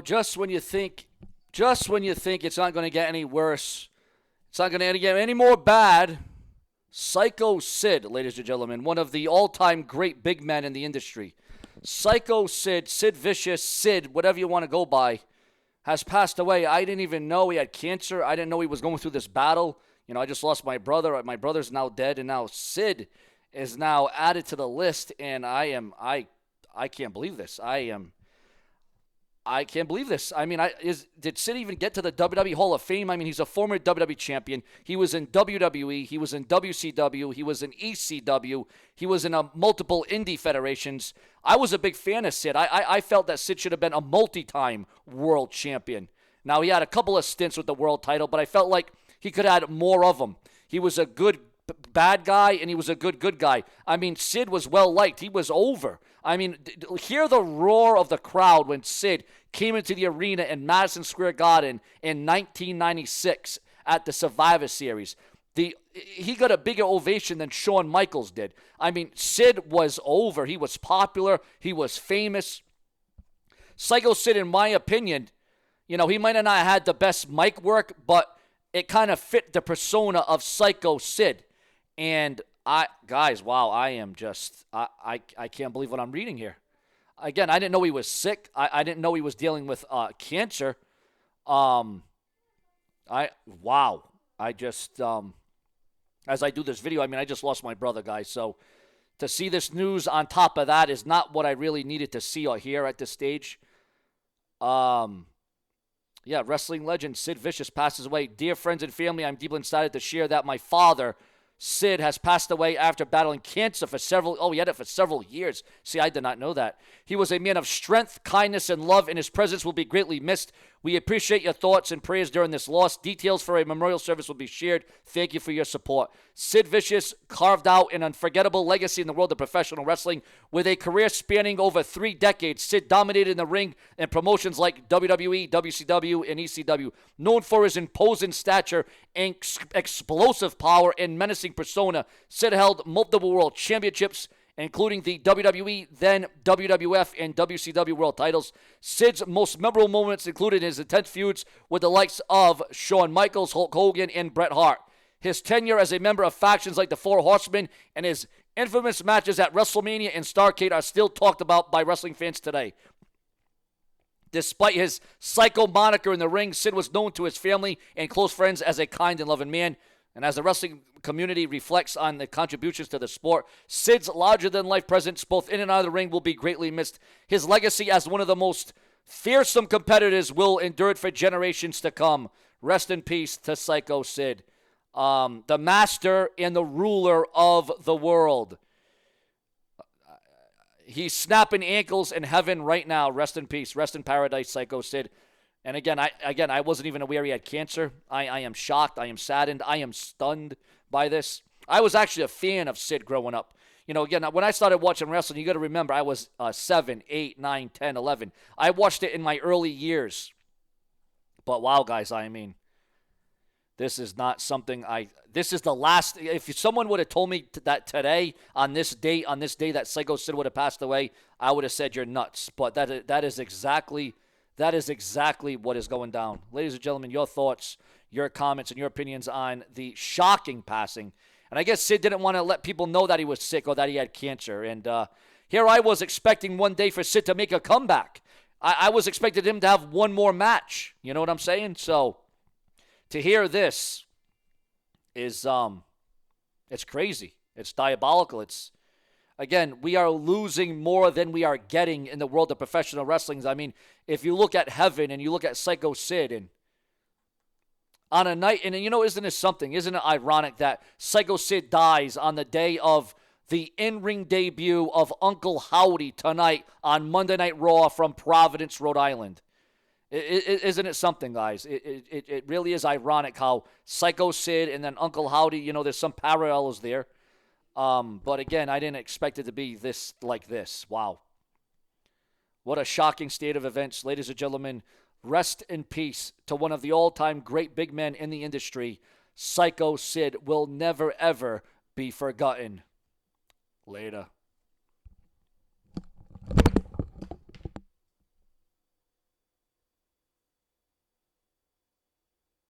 just when you think it's not going to get any worse, it's not going to get any more bad. Sycho Sid, ladies and gentlemen, one of the all-time great big men in the industry. Sycho Sid, Sid Vicious, Sid, whatever you want to go by, has passed away. I didn't even know he had cancer. I didn't know he was going through this battle. I just lost my brother. My brother's now dead, and now Sid is now added to the list, and I can't believe this. I can't believe this. I mean, did Sid even get to the WWE Hall of Fame? I mean, he's a former WWE champion. He was in WWE. He was in WCW. He was in ECW. He was in multiple indie federations. I was a big fan of Sid. I felt that Sid should have been a multi-time world champion. Now, he had a couple of stints with the world title, but I felt like he could have had more of them. He was a good bad guy, and he was a good guy. I mean, Sid was well-liked. He was over. I mean, hear the roar of the crowd when Sid came into the arena in Madison Square Garden in 1996 at the Survivor Series. He got a bigger ovation than Shawn Michaels did. I mean, Sid was over. He was popular. He was famous. Sycho Sid, in my opinion, he might have not had the best mic work, but it kind of fit the persona of Sycho Sid. And I can't believe what I'm reading here. Again, I didn't know he was sick. I didn't know he was dealing with cancer. As I do this video, I mean, I just lost my brother, guys. So to see this news on top of that is not what I really needed to see or hear at this stage. Wrestling legend Sid Vicious passes away. Dear friends and family, I'm deeply excited to share that my father, Sid, has passed away after battling cancer for he had it for several years. See, I did not know that. He was a man of strength, kindness, and love, and his presence will be greatly missed. We appreciate your thoughts and prayers during this loss. Details for a memorial service will be shared. Thank you for your support. Sid Vicious carved out an unforgettable legacy in the world of professional wrestling. With a career spanning over 3 decades, Sid dominated in the ring and promotions like WWE, WCW, and ECW. Known for his imposing stature and explosive power and menacing persona, Sid held multiple world championships, including the WWE, then WWF, and WCW world titles. Sid's most memorable moments included his intense feuds with the likes of Shawn Michaels, Hulk Hogan, and Bret Hart. His tenure as a member of factions like the Four Horsemen and his infamous matches at WrestleMania and Starrcade are still talked about by wrestling fans today. Despite his psycho moniker in the ring, Sid was known to his family and close friends as a kind and loving man. And as the wrestling community reflects on the contributions to the sport, Sid's larger-than-life presence both in and out of the ring will be greatly missed. His legacy as one of the most fearsome competitors will endure it for generations to come. Rest in peace to Sycho Sid, the master and the ruler of the world. He's snapping ankles in heaven right now. Rest in peace. Rest in paradise, Sycho Sid. And again, I wasn't even aware he had cancer. I am shocked. I am saddened. I am stunned by this. I was actually a fan of Sid growing up. Again, when I started watching wrestling, you got to remember, I was 7, 8, 9, 10, 11. I watched it in my early years. But wow, guys, I mean, this is not something this is the last. If someone would have told me that today, on this day that Sycho Sid would have passed away, I would have said you're nuts. But that is exactly what is going down. Ladies and gentlemen, your thoughts, your comments, and your opinions on the shocking passing. And I guess Sid didn't want to let people know that he was sick or that he had cancer. And here I was expecting one day for Sid to make a comeback. I was expecting him to have one more match. You know what I'm saying? So to hear this is it's crazy. It's diabolical. Again, we are losing more than we are getting in the world of professional wrestling. I mean, if you look at heaven and you look at Sycho Sid, and on a night, and isn't this something? Isn't it ironic that Sycho Sid dies on the day of the in-ring debut of Uncle Howdy tonight on Monday Night Raw from Providence, Rhode Island? Isn't it something, guys? It really is ironic how Sycho Sid and then Uncle Howdy, there's some parallels there. But again, I didn't expect it to be like this. Wow. What a shocking state of events. Ladies and gentlemen, rest in peace to one of the all-time great big men in the industry. Sycho Sid will never, ever be forgotten. Later.